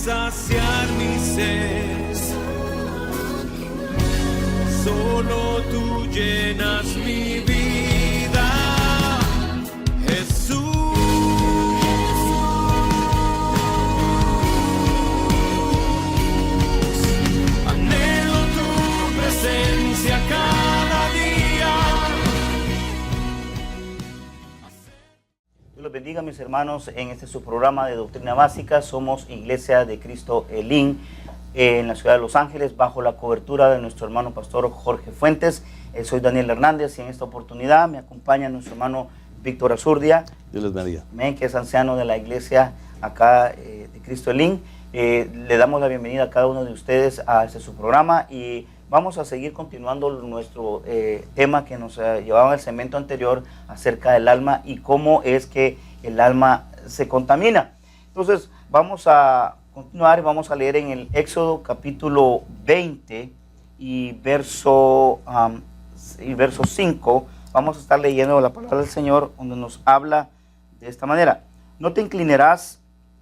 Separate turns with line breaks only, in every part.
saciar mi sed. Solo tú llenas mi vida, Jesús. Anhelo tu presencia cada día.
Dios los bendiga, mis hermanos, en este su programa de Doctrina Básica. Somos Iglesia de Cristo Elim, en la ciudad de Los Ángeles, bajo la cobertura de nuestro hermano pastor Jorge Fuentes. Soy Daniel Hernández y en esta oportunidad me acompaña nuestro hermano Víctor Azurdia.
Dios les bendiga.
Que es anciano de la iglesia acá de Cristo Elim. Le damos la bienvenida a cada uno de ustedes a este su programa y vamos a seguir continuando nuestro tema que nos llevaba en el segmento anterior acerca del alma y cómo es que el alma se contamina. Entonces vamos a continuar, vamos a leer en el Éxodo capítulo 20 y verso 5. Vamos a estar leyendo la palabra del Señor, donde nos habla de esta manera: no te inclinarás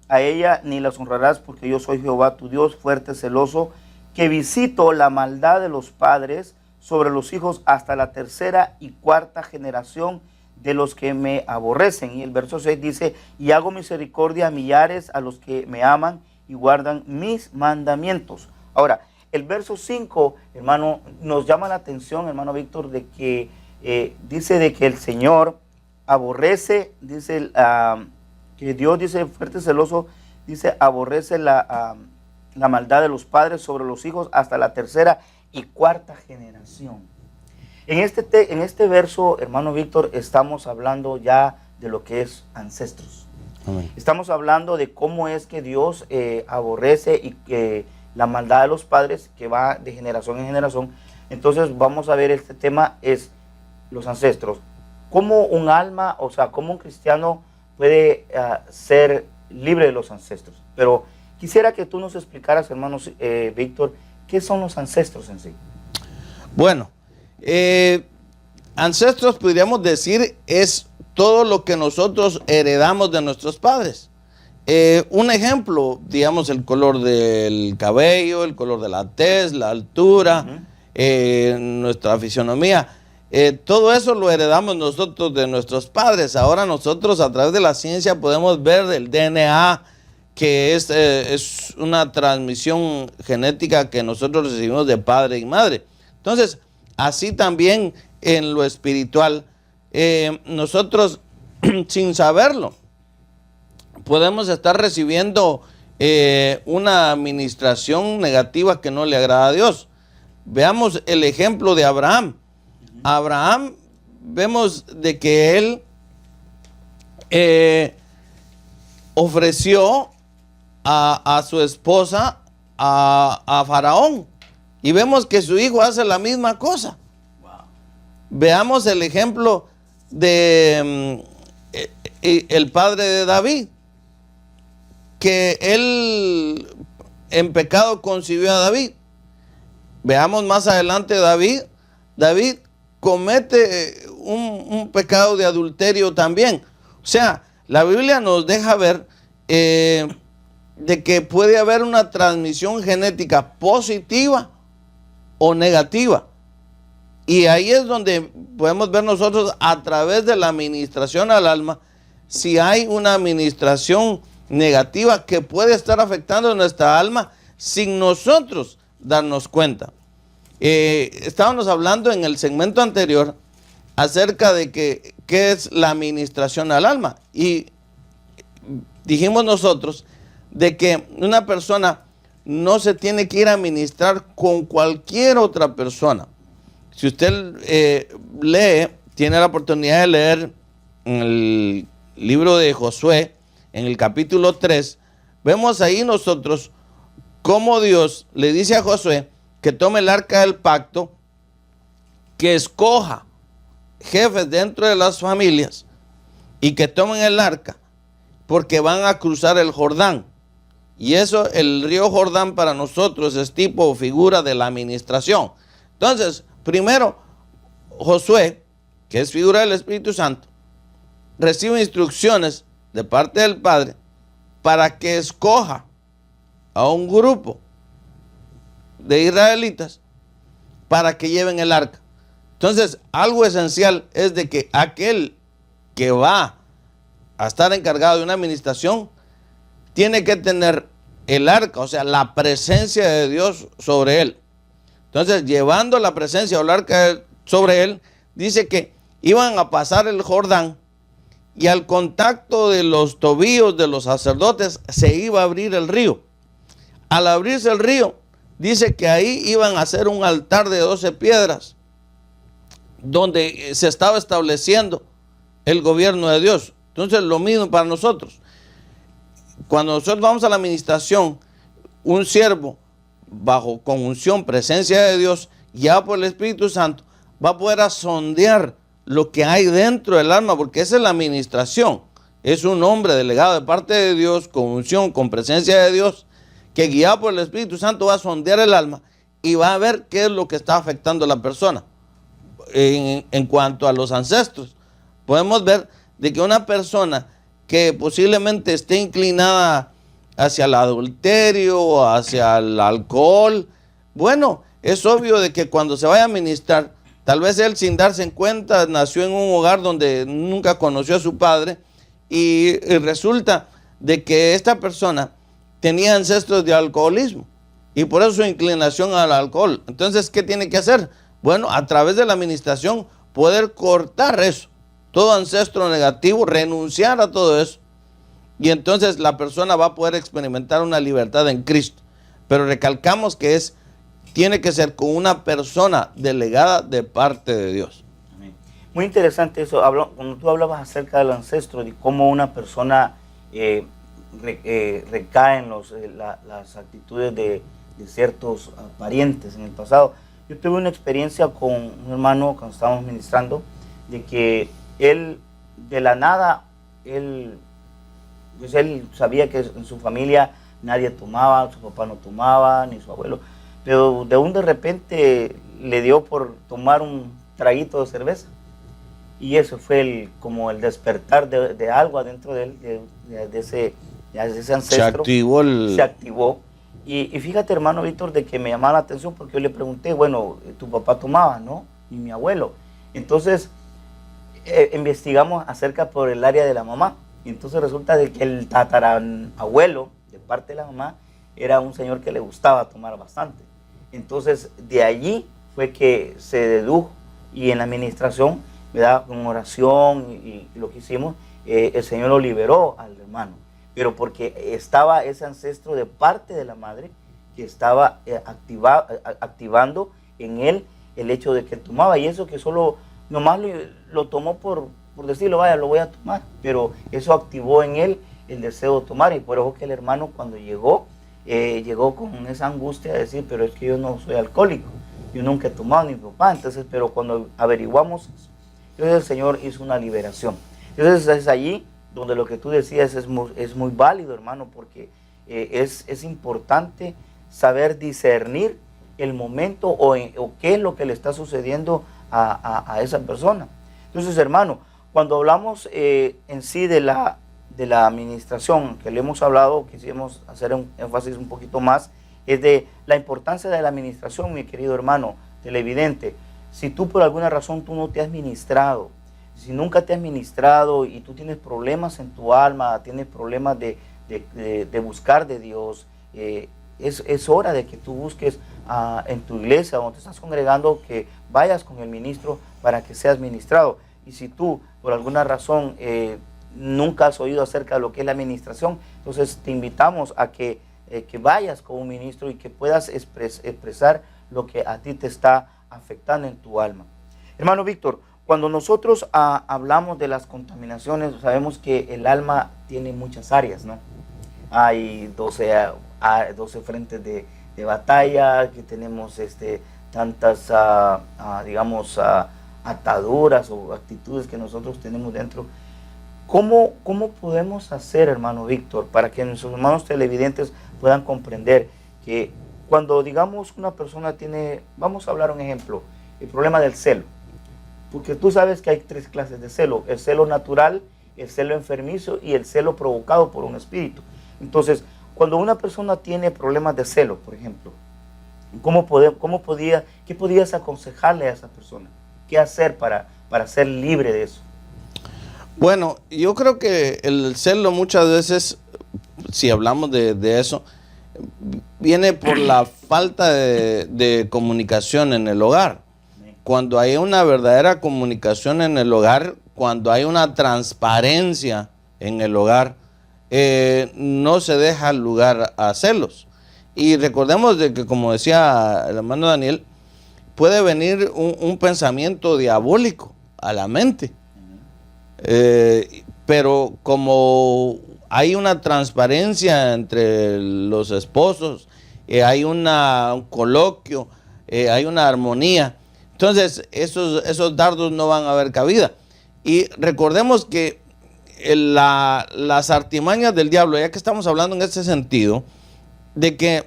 a ella ni las honrarás, porque yo soy Jehová tu Dios, fuerte, celoso, que visito la maldad de los padres sobre los hijos hasta la tercera y cuarta generación de los que me aborrecen. Y el verso 6 dice: y hago misericordia a millares a los que me aman y guardan mis mandamientos. Ahora, el verso 5, hermano, nos llama la atención, hermano Víctor, de que dice de que el Señor aborrece, dice que Dios, dice, fuerte, celoso, dice, aborrece la maldad de los padres sobre los hijos hasta la tercera y cuarta generación. En este verso, hermano Víctor, estamos hablando ya de lo que es ancestros.
Amén.
Estamos hablando de cómo es que Dios aborrece y que la maldad de los padres, que va de generación en generación. Entonces vamos a ver, este tema es los ancestros. ¿Cómo un alma, o sea, cómo un cristiano puede ser libre de los ancestros? Pero quisiera que tú nos explicaras, hermano Víctor, ¿qué son los ancestros en sí?
Bueno, ancestros podríamos decir es todo lo que nosotros heredamos de nuestros padres. Un ejemplo, digamos, el color del cabello, el color de la tez, la altura, nuestra fisionomía. Todo eso lo heredamos nosotros de nuestros padres. Ahora nosotros, a través de la ciencia, podemos ver el DNA, que es una transmisión genética que nosotros recibimos de padre y madre. Entonces, así también en lo espiritual, nosotros sin saberlo podemos estar recibiendo una administración negativa que no le agrada a Dios. Veamos el ejemplo de Abraham. Abraham, vemos de que él ofreció a su esposa a Faraón, y vemos que su hijo hace la misma cosa.
Wow.
Veamos el ejemplo de el padre de David, que él en pecado concibió a David. Veamos más adelante David comete un pecado de adulterio también. O sea, la Biblia nos deja ver de que puede haber una transmisión genética positiva o negativa. Y ahí es donde podemos ver nosotros, a través de la administración al alma, si hay una administración negativa que puede estar afectando nuestra alma sin nosotros darnos cuenta. Estábamos hablando en el segmento anterior acerca de qué es la administración al alma, y dijimos nosotros de que una persona no se tiene que ir a ministrar con cualquier otra persona. Si usted tiene la oportunidad de leer en el libro de Josué, en el capítulo 3, vemos ahí nosotros cómo Dios le dice a Josué que tome el arca del pacto, que escoja jefes dentro de las familias y que tomen el arca, porque van a cruzar el Jordán. Y eso, el río Jordán para nosotros es tipo o figura de la administración. Entonces, primero, Josué, que es figura del Espíritu Santo, recibe instrucciones de parte del Padre para que escoja a un grupo de israelitas para que lleven el arca. Entonces, algo esencial es de que aquel que va a estar encargado de una administración tiene que tener el arca, o sea, la presencia de Dios sobre él. Entonces, llevando la presencia o el arca sobre él, dice que iban a pasar el Jordán y al contacto de los tobillos de los sacerdotes se iba a abrir el río. Al abrirse el río, dice que ahí iban a hacer un altar de 12 piedras donde se estaba estableciendo el gobierno de Dios. Entonces, lo mismo para nosotros. Cuando nosotros vamos a la administración, un siervo bajo con unción, presencia de Dios, ya por el Espíritu Santo, va a poder sondear lo que hay dentro del alma, porque esa es la administración. Es un hombre delegado de parte de Dios, con unción, con presencia de Dios, que guiado por el Espíritu Santo va a sondear el alma y va a ver qué es lo que está afectando a la persona. En cuanto a los ancestros, podemos ver de que una persona que posiblemente esté inclinada hacia el adulterio, hacia el alcohol, bueno, es obvio de que cuando se vaya a ministrar, tal vez él sin darse cuenta nació en un hogar donde nunca conoció a su padre y resulta de que esta persona tenía ancestros de alcoholismo y por eso su inclinación al alcohol. Entonces, ¿qué tiene que hacer? Bueno, a través de la administración poder cortar eso, todo ancestro negativo, renunciar a todo eso. Y entonces la persona va a poder experimentar una libertad en Cristo. Pero recalcamos que tiene que ser con una persona delegada de parte de Dios.
Amén. Muy interesante eso. Cuando tú hablabas acerca del ancestro, de cómo una persona recae en las actitudes de ciertos parientes en el pasado. Yo tuve una experiencia con un hermano cuando estábamos ministrando, de que él, de la nada, él sabía que en su familia nadie tomaba, su papá no tomaba, ni su abuelo, pero de repente le dio por tomar un traguito de cerveza. Y eso fue como el despertar de algo adentro de él, de ese ancestro. Se activó. Y fíjate, hermano Víctor, de que me llamaba la atención porque yo le pregunté, bueno, tu papá tomaba, ¿no? Y mi abuelo. Entonces, investigamos acerca por el área de la mamá. Y entonces resulta de que el tatarabuelo, de parte de la mamá, era un señor que le gustaba tomar bastante. Entonces, de allí fue que se dedujo, y en la administración, ¿verdad?, con oración y lo que hicimos, el Señor lo liberó al hermano. Pero porque estaba ese ancestro de parte de la madre que estaba activando en él el hecho de que él tomaba, y eso que solo nomás lo tomó por decirlo, vaya, lo voy a tomar, pero eso activó en él el deseo de tomar, y por eso que el hermano cuando llegó con esa angustia de decir, pero es que yo no soy alcohólico, yo nunca he tomado ni mi papá. Entonces, pero cuando averiguamos eso, entonces el Señor hizo una liberación. Entonces es allí donde lo que tú decías es muy válido, hermano, porque es importante saber discernir el momento o qué es lo que le está sucediendo a esa persona. Entonces, hermano, cuando hablamos en sí de la administración, que le hemos hablado, quisimos hacer un énfasis un poquito más, es de la importancia de la administración, mi querido hermano televidente. Si tú por alguna razón tú no te has ministrado, si nunca te has ministrado y tú tienes problemas en tu alma, tienes problemas de buscar de Dios, es hora de que tú busques en tu iglesia donde te estás congregando, que vayas con el ministro para que seas ministrado. Y si tú por alguna razón nunca has oído acerca de lo que es la administración, entonces te invitamos a que vayas con un ministro y que puedas expresar lo que a ti te está afectando en tu alma. Hermano Víctor, cuando nosotros hablamos de las contaminaciones, sabemos que el alma tiene muchas áreas, ¿no? Hay 12 frentes de batalla, que tenemos tantas, digamos, ataduras o actitudes que nosotros tenemos dentro. ¿Cómo podemos hacer, hermano Víctor, para que nuestros hermanos televidentes puedan comprender que cuando, digamos, una persona tiene, vamos a hablar un ejemplo, el problema del celo? Porque tú sabes que hay 3 clases de celo: el celo natural, el celo enfermizo y el celo provocado por un espíritu. Entonces, cuando una persona tiene problemas de celos, por ejemplo, ¿qué podías aconsejarle a esa persona? ¿Qué hacer para ser libre de eso?
Bueno, yo creo que el celo muchas veces, si hablamos de eso, viene por la falta de comunicación en el hogar. Cuando hay una verdadera comunicación en el hogar, cuando hay una transparencia en el hogar, no se deja lugar a celos. Y recordemos de que, como decía el hermano Daniel, puede venir un pensamiento diabólico a la mente. Pero como hay una transparencia entre los esposos, hay un coloquio, hay una armonía, entonces esos dardos no van a haber cabida. Y recordemos que las artimañas del diablo, ya que estamos hablando en este sentido, de que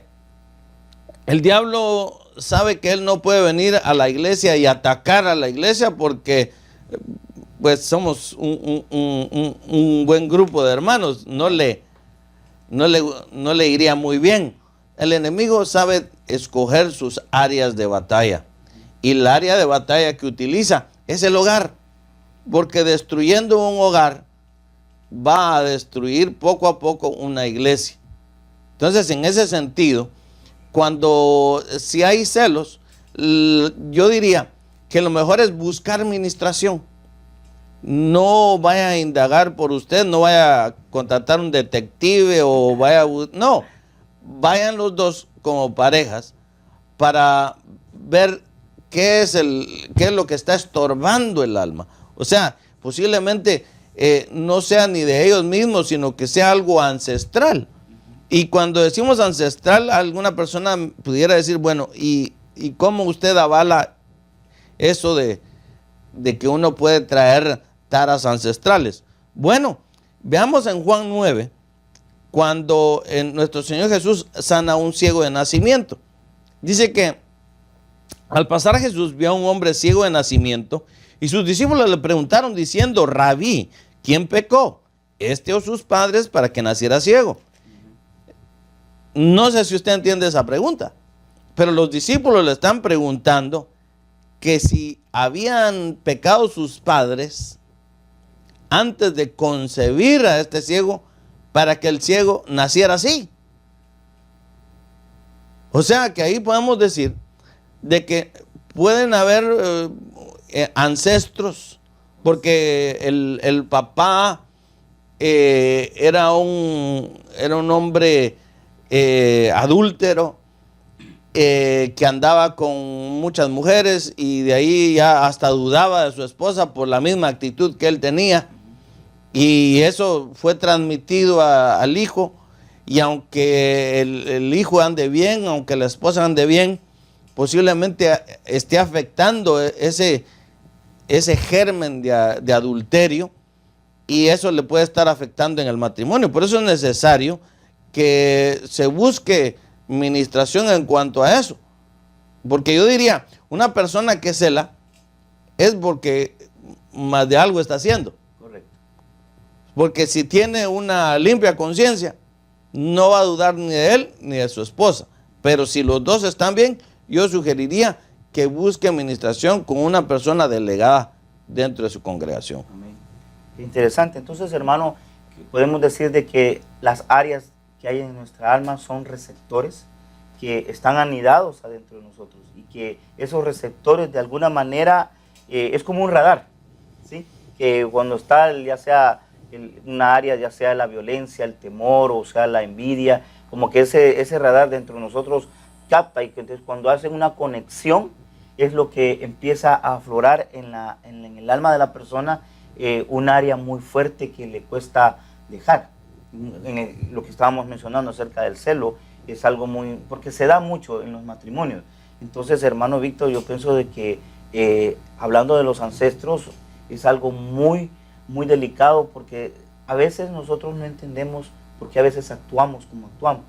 el diablo sabe que él no puede venir a la iglesia y atacar a la iglesia porque pues somos un buen grupo de hermanos, no le iría muy bien. El enemigo sabe escoger sus áreas de batalla, y el área de batalla que utiliza es el hogar, porque destruyendo un hogar va a destruir poco a poco una iglesia. Entonces, en ese sentido, si hay celos, yo diría que lo mejor es buscar ministración. No vaya a indagar por usted, no vaya a contratar un detective no, vayan los dos como parejas para ver qué es lo que está estorbando el alma. O sea, posiblemente no sea ni de ellos mismos, sino que sea algo ancestral. Y cuando decimos ancestral, alguna persona pudiera decir, bueno, ¿y cómo usted avala eso de que uno puede traer taras ancestrales? Bueno, veamos en Juan 9, cuando nuestro Señor Jesús sana a un ciego de nacimiento. Dice que al pasar Jesús vio a un hombre ciego de nacimiento, y sus discípulos le preguntaron diciendo, Rabí, ¿quién pecó, este o sus padres, para que naciera ciego? No sé si usted entiende esa pregunta, pero los discípulos le están preguntando que si habían pecado sus padres antes de concebir a este ciego para que el ciego naciera así. O sea que ahí podemos decir de que pueden haber ancestros, porque el papá era un hombre adúltero, que andaba con muchas mujeres, y de ahí ya hasta dudaba de su esposa por la misma actitud que él tenía, y eso fue transmitido al hijo. Y aunque el hijo ande bien, aunque la esposa ande bien, posiblemente esté afectando ese germen de adulterio, y eso le puede estar afectando en el matrimonio. Por eso es necesario que se busque ministración en cuanto a eso. Porque yo diría, una persona que cela es porque más de algo está haciendo.
Correcto.
Porque si tiene una limpia conciencia, no va a dudar ni de él ni de su esposa. Pero si los dos están bien, yo sugeriría que busque administración con una persona delegada dentro de su congregación.
Amén. Qué interesante. Entonces, hermano, podemos decir de que las áreas que hay en nuestra alma son receptores que están anidados adentro de nosotros, y que esos receptores de alguna manera es como un radar, ¿sí? Que cuando está ya sea una área, ya sea la violencia, el temor, o sea la envidia, como que ese radar dentro de nosotros capta, y que entonces cuando hacen una conexión es lo que empieza a aflorar en el alma de la persona, un área muy fuerte que le cuesta dejar. Lo que estábamos mencionando acerca del celo es algo muy, porque se da mucho en los matrimonios. Entonces, hermano Víctor, yo pienso de que hablando de los ancestros es algo muy, muy delicado, porque a veces nosotros no entendemos por qué a veces actuamos como actuamos.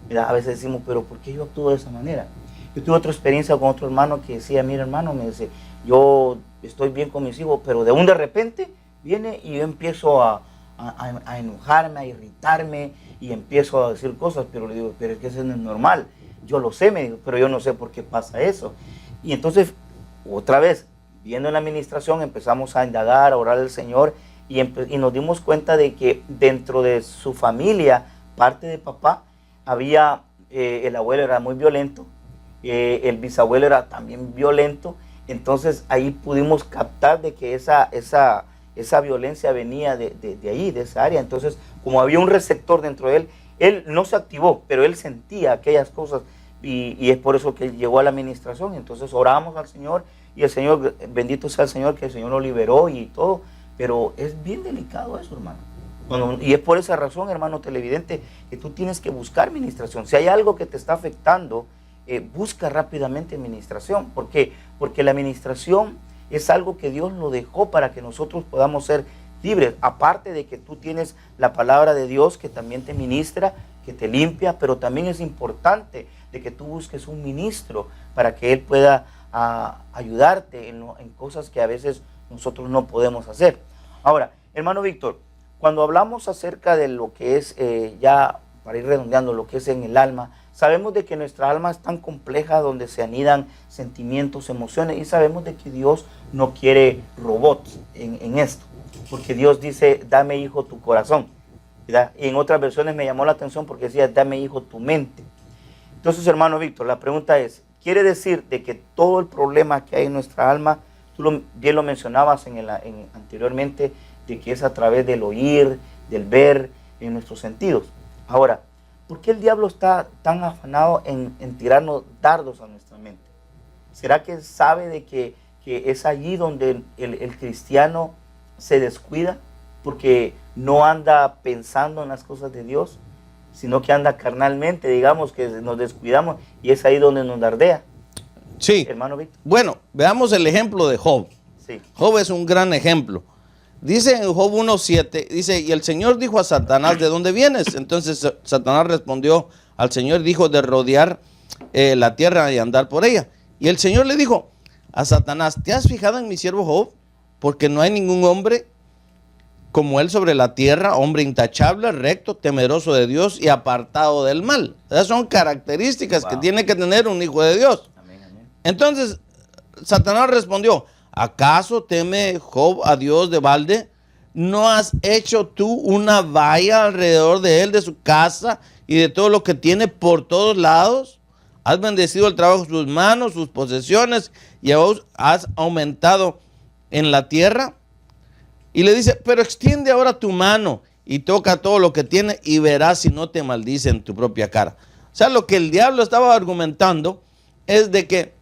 Mira, a veces decimos, pero ¿por qué yo actúo de esa manera? Yo tuve otra experiencia con otro hermano que decía, mira hermano, me dice, yo estoy bien con mis hijos, pero de repente viene y yo empiezo a a enojarme, a irritarme y empiezo a decir cosas, pero le digo, pero es que eso no es normal. Yo lo sé, me digo, pero yo no sé por qué pasa eso. Y entonces, otra vez, viendo en la administración, empezamos a indagar, a orar al Señor y nos dimos cuenta de que dentro de su familia, parte de papá, había, el abuelo era muy violento, el bisabuelo era también violento. Entonces ahí pudimos captar de que esa violencia venía de ahí, de esa área. Entonces, como había un receptor dentro de él no se activó, pero él sentía aquellas cosas y es por eso que llegó a la administración. Entonces oramos al Señor y el Señor, bendito sea el Señor, que el Señor lo liberó y todo, pero es bien delicado eso, hermano. Y es por esa razón, hermano televidente, que tú tienes que buscar administración. Si hay algo que te está afectando, busca rápidamente administración. ¿Por qué? Porque la administración es algo que Dios lo dejó para que nosotros podamos ser libres. Aparte de que tú tienes la palabra de Dios que también te ministra, que te limpia, pero también es importante de que tú busques un ministro para que él pueda ayudarte en cosas que a veces nosotros no podemos hacer. Ahora, hermano Víctor, cuando hablamos acerca de lo que es, ya para ir redondeando, lo que es en el alma, sabemos de que nuestra alma es tan compleja donde se anidan sentimientos, emociones, y sabemos de que Dios no quiere robots en esto, porque Dios dice, dame, hijo, tu corazón, ¿verdad? Y en otras versiones me llamó la atención porque decía, dame, hijo, tu mente. Entonces, hermano Víctor, la pregunta es, ¿quiere decir de que todo el problema que hay en nuestra alma, tú bien lo mencionabas anteriormente, de que es a través del oír, del ver, en nuestros sentidos? Ahora, ¿por qué el diablo está tan afanado en tirarnos dardos a nuestra mente? ¿Será que sabe de que es allí donde el cristiano se descuida? Porque no anda pensando en las cosas de Dios, sino que anda carnalmente, digamos que nos descuidamos y es ahí donde nos dardea.
Sí.
Hermano Víctor.
Bueno, veamos el ejemplo de Job.
Sí.
Job es un gran ejemplo. Dice en Job 1:7, dice, y el Señor dijo a Satanás, ¿de dónde vienes? Entonces Satanás respondió al Señor, dijo, de rodear la tierra y andar por ella. Y el Señor le dijo a Satanás, ¿te has fijado en mi siervo Job? Porque no hay ningún hombre como él sobre la tierra, hombre intachable, recto, temeroso de Dios y apartado del mal. Esas son características que tiene que tener un hijo de Dios.
Amén, amén.
Entonces Satanás respondió, ¿acaso teme Job a Dios de balde? ¿No has hecho tú una valla alrededor de él, de su casa y de todo lo que tiene por todos lados? Has bendecido el trabajo de sus manos, sus posesiones, y has aumentado en la tierra. Y le dice, pero extiende ahora tu mano y toca todo lo que tiene y verás si no te maldice en tu propia cara. O sea, lo que el diablo estaba argumentando es de que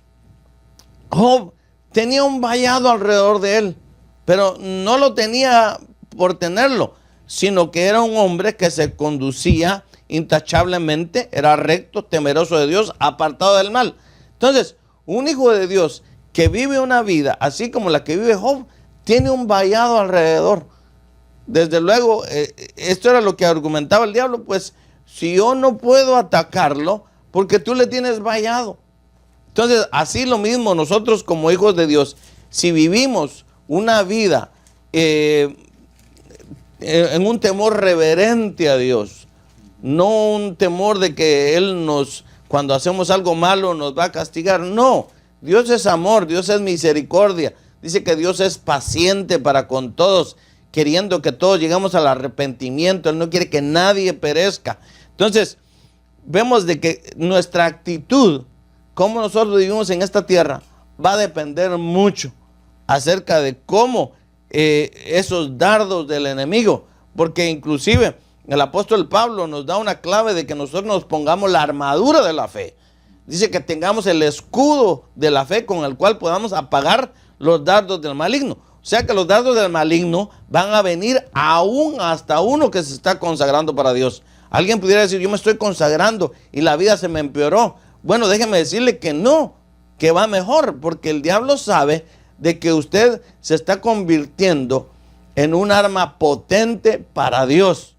Job tenía un vallado alrededor de él, pero no lo tenía por tenerlo, sino que era un hombre que se conducía intachablemente, era recto, temeroso de Dios, apartado del mal. Entonces, un hijo de Dios que vive una vida así como la que vive Job, tiene un vallado alrededor. Desde luego, esto era lo que argumentaba el diablo, pues si yo no puedo atacarlo, porque tú le tienes vallado. Entonces, así lo mismo nosotros como hijos de Dios, si vivimos una vida en un temor reverente a Dios, no un temor de que Él cuando hacemos algo malo nos va a castigar, no, Dios es amor, Dios es misericordia, dice que Dios es paciente para con todos, queriendo que todos lleguemos al arrepentimiento, Él no quiere que nadie perezca. Entonces, vemos de que nuestra actitud, cómo nosotros vivimos en esta tierra, va a depender mucho acerca de cómo esos dardos del enemigo, porque inclusive el apóstol Pablo nos da una clave de que nosotros nos pongamos la armadura de la fe. Dice que tengamos el escudo de la fe con el cual podamos apagar los dardos del maligno. O sea que los dardos del maligno van a venir aún hasta uno que se está consagrando para Dios. Alguien pudiera decir, yo me estoy consagrando y la vida se me empeoró. Bueno, déjeme decirle que no, que va mejor, porque el diablo sabe de que usted se está convirtiendo en un arma potente para Dios,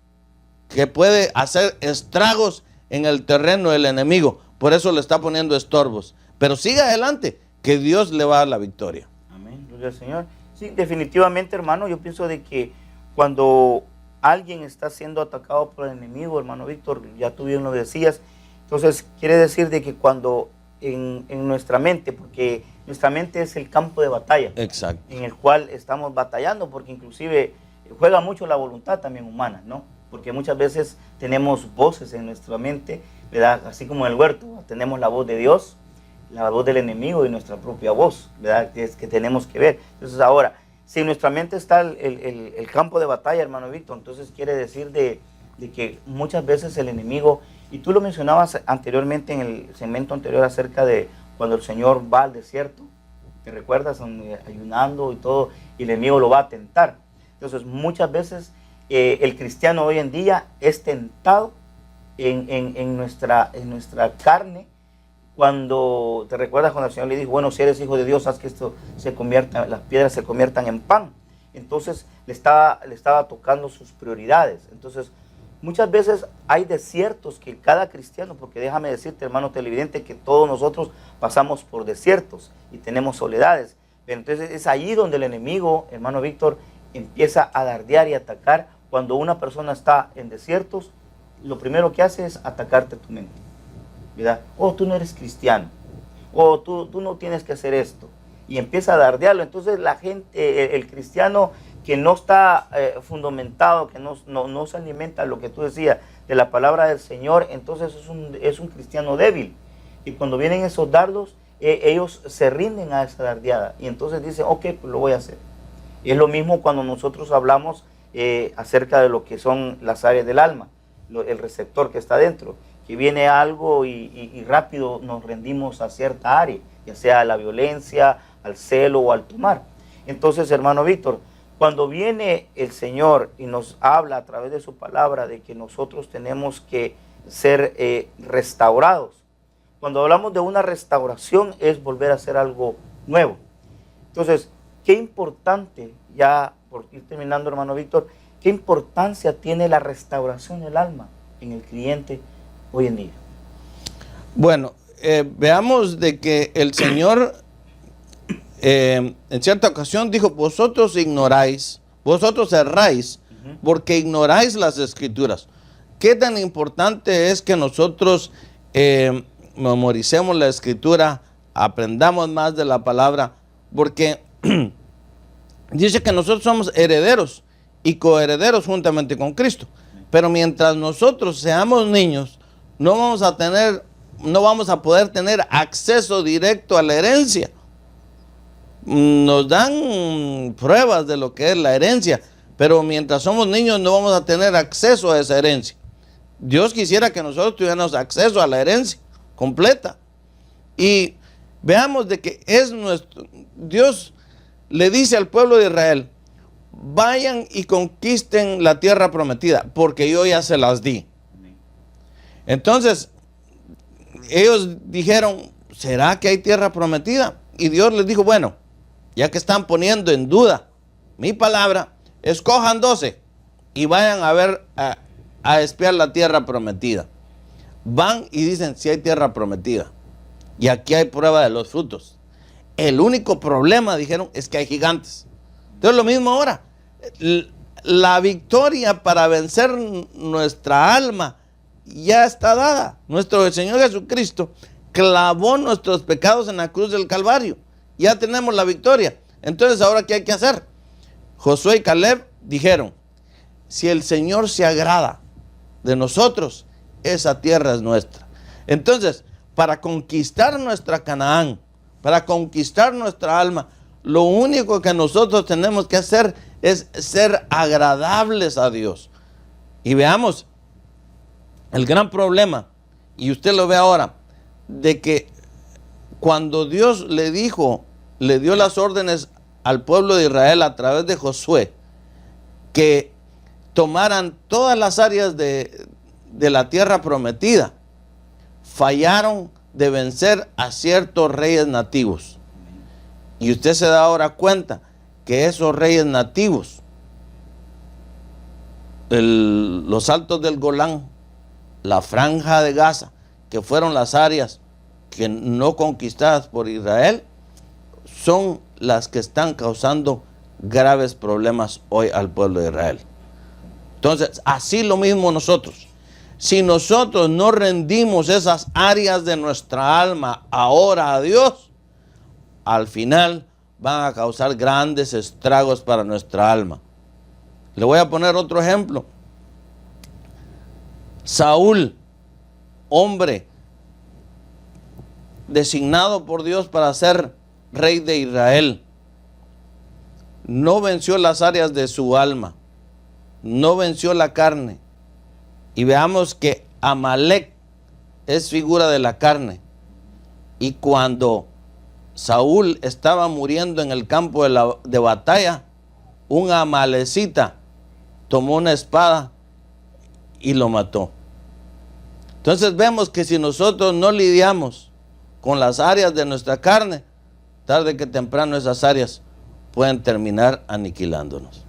que puede hacer estragos en el terreno del enemigo. Por eso le está poniendo estorbos. Pero siga adelante, que Dios le va a dar la victoria.
Amén, gloria al Señor. Sí, definitivamente, hermano, yo pienso de que cuando alguien está siendo atacado por el enemigo, hermano Víctor, ya tú bien lo decías, entonces quiere decir de que cuando en nuestra mente, porque nuestra mente es el campo de batalla,
Exacto.
en el cual estamos batallando, porque inclusive juega mucho la voluntad también humana, ¿no? Porque muchas veces tenemos voces en nuestra mente, ¿verdad? Así como en el huerto, tenemos la voz de Dios, la voz del enemigo y nuestra propia voz, ¿verdad? Que es que tenemos que ver. Entonces ahora, si en nuestra mente está el campo de batalla, hermano Víctor, entonces quiere decir de que muchas veces el enemigo, y tú lo mencionabas anteriormente en el segmento anterior acerca de cuando el Señor va al desierto, ¿te recuerdas? Ayunando y todo, y el enemigo lo va a tentar. Entonces muchas veces el cristiano hoy en día es tentado en nuestra carne, cuando te recuerdas cuando el Señor le dijo, bueno, si eres hijo de Dios, haz que esto se convierta, las piedras se conviertan en pan. Entonces le estaba tocando sus prioridades. Entonces muchas veces hay desiertos que cada cristiano, porque déjame decirte, hermano televidente, que todos nosotros pasamos por desiertos y tenemos soledades. Pero entonces es ahí donde el enemigo, hermano Víctor, empieza a dardear y atacar. Cuando una persona está en desiertos, lo primero que hace es atacarte tu mente, ¿verdad? Oh, tú no eres cristiano, oh, tú no tienes que hacer esto, y empieza a dardearlo. Entonces la gente, el cristiano que no está fundamentado, que no se alimenta, lo que tú decías, de la palabra del Señor, entonces es un cristiano débil, y cuando vienen esos dardos, ellos se rinden a esa dardeada, y entonces dicen, ok, pues lo voy a hacer. Y es lo mismo cuando nosotros hablamos acerca de lo que son las áreas del alma, el receptor que está dentro, que viene algo y rápido nos rendimos a cierta área, ya sea a la violencia, al celo o al tomar. Entonces, hermano Víctor, cuando viene el Señor y nos habla a través de su palabra de que nosotros tenemos que ser restaurados, cuando hablamos de una restauración es volver a hacer algo nuevo. Entonces, qué importante, ya por ir terminando, hermano Víctor, qué importancia tiene la restauración del alma en el creyente hoy en día.
Bueno, veamos de que el Señor en cierta ocasión dijo, vosotros ignoráis, vosotros erráis, porque ignoráis las Escrituras. ¿Qué tan importante es que nosotros memoricemos la Escritura, aprendamos más de la palabra? Porque dice que nosotros somos herederos y coherederos juntamente con Cristo. Pero mientras nosotros seamos niños, no vamos a poder tener acceso directo a la herencia. Nos dan pruebas de lo que es la herencia, pero mientras somos niños no vamos a tener acceso a esa herencia. Dios quisiera que nosotros tuviéramos acceso a la herencia completa. Y veamos de que es nuestro Dios. Le dice al pueblo de Israel, vayan y conquisten la tierra prometida, porque yo ya se las di. Entonces, ellos dijeron, ¿será que hay tierra prometida? Y Dios les dijo, bueno, ya que están poniendo en duda mi palabra, escojan 12 y vayan a ver, a espiar la tierra prometida. Van y dicen, si hay tierra prometida. Y aquí hay prueba de los frutos. El único problema, dijeron, es que hay gigantes. Entonces lo mismo ahora. La victoria para vencer nuestra alma ya está dada. Nuestro Señor Jesucristo clavó nuestros pecados en la cruz del Calvario. Ya tenemos la victoria. Entonces, ¿ahora qué hay que hacer? Josué y Caleb dijeron, si el Señor se agrada de nosotros, esa tierra es nuestra. Entonces, para conquistar nuestra Canaán, para conquistar nuestra alma, lo único que nosotros tenemos que hacer es ser agradables a Dios. Y veamos el gran problema, y usted lo ve ahora, de que cuando Dios le dio las órdenes al pueblo de Israel a través de Josué, que tomaran todas las áreas de la tierra prometida, fallaron de vencer a ciertos reyes nativos. Y usted se da ahora cuenta que esos reyes nativos, los altos del Golán, la franja de Gaza, que fueron las áreas que no conquistadas por Israel, son las que están causando graves problemas hoy al pueblo de Israel. Entonces, así lo mismo nosotros. Si nosotros no rendimos esas áreas de nuestra alma ahora a Dios, al final van a causar grandes estragos para nuestra alma. Le voy a poner otro ejemplo. Saúl, hombre designado por Dios para ser rey de Israel, no venció las áreas de su alma, no venció la carne. Y veamos que Amalek es figura de la carne. Y cuando Saúl estaba muriendo en el campo de batalla, un amalecita tomó una espada y lo mató. Entonces vemos que si nosotros no lidiamos con las áreas de nuestra carne, tarde que temprano esas áreas pueden terminar aniquilándonos.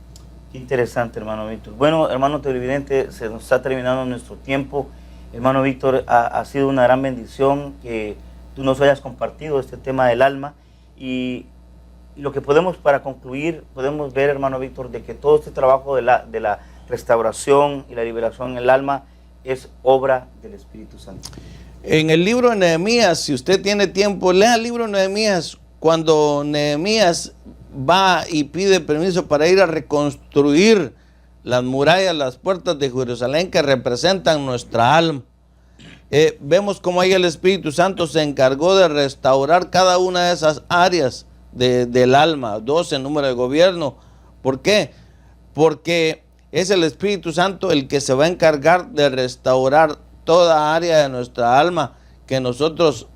Qué interesante, hermano Víctor. Bueno, hermano televidente, se nos está terminando nuestro tiempo. Hermano Víctor, ha sido una gran bendición que tú nos hayas compartido este tema del alma. Y lo que podemos, para concluir, podemos ver, hermano Víctor, de que todo este trabajo de la restauración y la liberación en el alma es obra del Espíritu Santo.
En el libro de Nehemías, si usted tiene tiempo, lea el libro de Nehemías. Cuando Nehemías va y pide permiso para ir a reconstruir las murallas, las puertas de Jerusalén que representan nuestra alma, vemos cómo ahí el Espíritu Santo se encargó de restaurar cada una de esas áreas del alma, 12 en número de gobierno. ¿Por qué? Porque es el Espíritu Santo el que se va a encargar de restaurar toda área de nuestra alma que nosotros,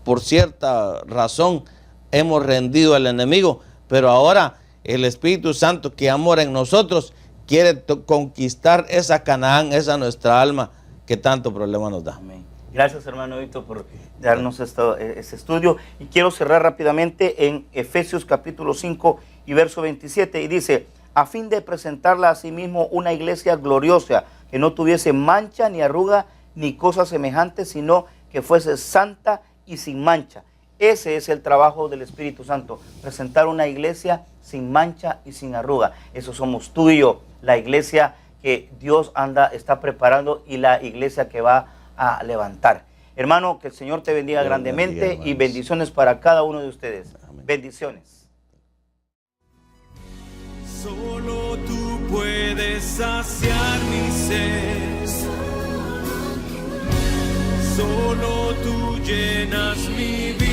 por cierta razón, hemos rendido al enemigo. Pero ahora el Espíritu Santo que mora en nosotros quiere conquistar esa Canaán, esa nuestra alma que tanto problema nos da.
Amén. Gracias, hermano Víctor, por darnos este estudio. Y quiero cerrar rápidamente en Efesios capítulo 5 y verso 27. Y dice: a fin de presentarla a sí mismo una iglesia gloriosa, que no tuviese mancha ni arruga ni cosa semejante, sino que fuese santa y sin mancha. Ese es el trabajo del Espíritu Santo, presentar una iglesia sin mancha y sin arruga. Eso somos tú y yo, la iglesia que Dios está preparando y la iglesia que va a levantar. Hermano, que el Señor te bendiga grandemente y bendiciones para cada uno de ustedes. Amén. Bendiciones.
Solo tú puedes saciar mi sed. Solo tú llenas mi vida.